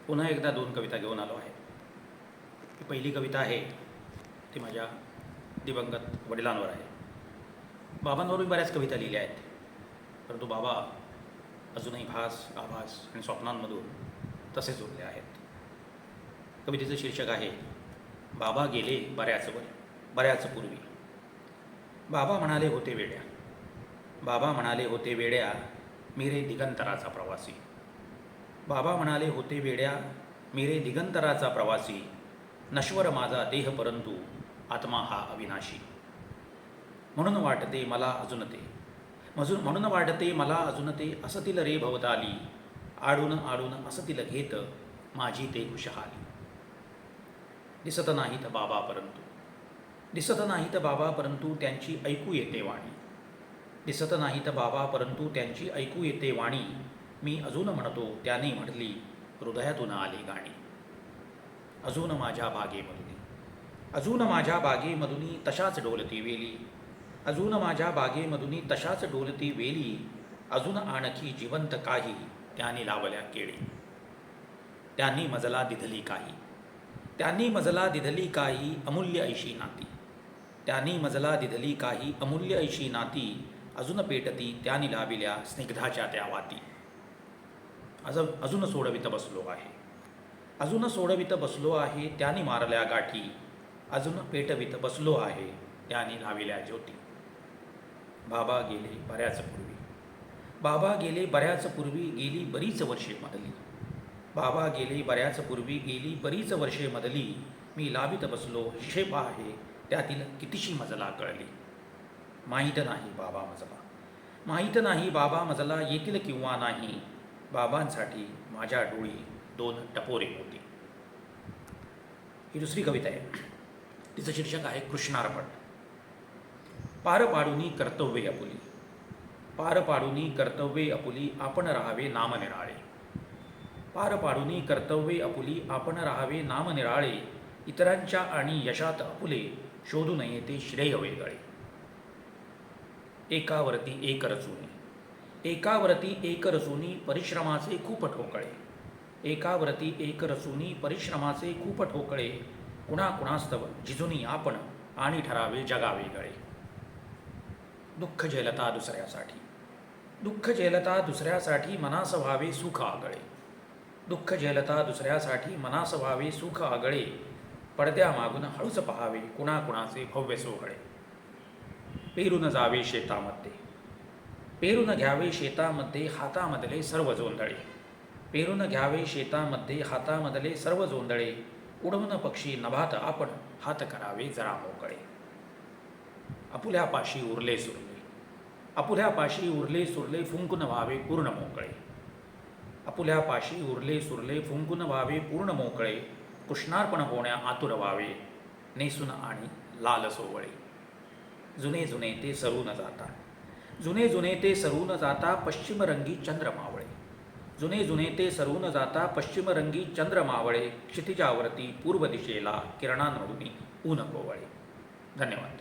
पुन्हा एकदा दोन कविता घेऊन आलो आहे. ही पहिली कविता आहे ती माझ्या दिवंगत वडिलांवर आहे. बाबांवर मी बऱ्याच कविता लिहिल्या आहेत, परंतु बाबा अजूनही भास, आभास आणि स्वप्नांमधून तसेच उरले आहेत. कवितेचं शीर्षक आहे बाबा गेले बऱ्याच पूर्वी. बाबा म्हणाले होते वेड्या, बाबा म्हणाले होते वेड्या, मी रे दिगंतराचा प्रवासी. बाबा म्हणाले होते वेड्या, मी रे दिगंतराचा प्रवासी. नश्वर माझा देह परंतु आत्मा हा अविनाशी. म्हणून वाटते मला अजून ते, म्हणून वाटते मला अजून ते, असतील रे भवताली. आडून आडून असतील घेत माझी ते खुशहाली. दिसत नाहीत बाबा परंतु, दिसत नाहीत बाबा परंतु त्यांची ऐकू येते वाणी. दिसत नाहीत बाबा परंतु त्यांची ऐकू येते वाणी. मी अजून म्हणतो त्याने म्हटली हृदयातून आली गाणी. अजून माझ्या बागेमधुनी, अजून माझ्या बागेमधुनी तशाच डोलती वेली. अजून माझ्या बागेमधुनी तशाच डोलती वेली. अजून आणखी जिवंत काही त्यांनी लावल्या केळी. त्यांनी मजला दिधली काही, त्यांनी मजला दिधली काही अमूल्य ऐशी नाती. त्यांनी मजला दिधली काही अमूल्य ऐशी नाती. अजून पेटती त्यांनी लाविल्या स्निग्धाच्या त्या वाती. अजून सोडवित बसलो आहे, अजून सोडवित बसलो आहे त्यांनी मारल्या गाठी. अजून पेटवित बसलो आहे त्यांनी लाविल्या ज्योती. बाबा गेले बऱ्याच पूर्वी, बाबा गेले बऱ्याच पूर्वी, गेली बरीच वर्षे मधली. बाबा गेले बऱ्याच पूर्वी, गेली बरीच वर्षे मधली. मी लावित बसलो हिशेब आहे त्यातील कितीशी मजला कळली. माहीत नाही बाबा मजला, माहीत नाही बाबा मजला, येतील किंवा नाही. बाबांसाठी माझ्या डोळी दोन टपोरे होती. ही दुसरी कविता आहे. तिचं शीर्षक आहे कृष्णार्पण. पार पाडूनी कर्तव्ये आपुली, पार पाडूनी कर्तव्ये आपुली, आपण राहावे नाम निराळे. पार पाडूनी कर्तव्ये आपुली, आपण राहावे नाम निराळे. इतरांच्या आणि यशात आपुले, शोधू नये ते श्रेय वेगळे. एकावरती एक रचुनी, एकावरती एक रचुनी, परिश्रमाचे खूप ठोकळे. एकावरती एक रचुनी, परिश्रमाचे खूप ठोकळे. कुणाकुणास्तव जिजुनी आपण, आणि ठरावे जगावे गळे. दुःख झेलता दुसऱ्यासाठी, दुःख झेलता दुसऱ्यासाठी, मनास व्हावे सुख आगळे. दुःख झेलता दुसऱ्यासाठी, मनास व्हावे सुख आगळे. पडद्या मागून हळूच पहावे कुणाकुणाचे भव्य सोहळे. पेरून जावे शेतामध्ये, पेरून घ्यावे शेतामध्ये, हातामधले सर्व जोंधळे. पेरून घ्यावे शेतामध्ये, हातामधले सर्व जोंधळे. उडवून पक्षी नभात आपण, हात करावे जरा मोकळे. आपुल्यापाशी उरले सुरले, आपुल्यापाशी उरले सुरले, फुंकून व्हावे पूर्ण मोकळे. आपुल्यापाशी उरले सुरले, फुंकून व्हावे पूर्ण मोकळे. कृष्णार्पण होण्या आतुर व्हावे, नेसून आणि लाल सोवळे. जुने जुने ते सरून जाता, जुने जुने ते सरून जाता, पश्चिम रंगी चंद्र मावळे. जुने जुने ते सरून जाता, पश्चिम रंगी चंद्र मावळे. क्षितिजावरती पूर्व दिशेला किरणांमधून ऊन कोवळे. धन्यवाद.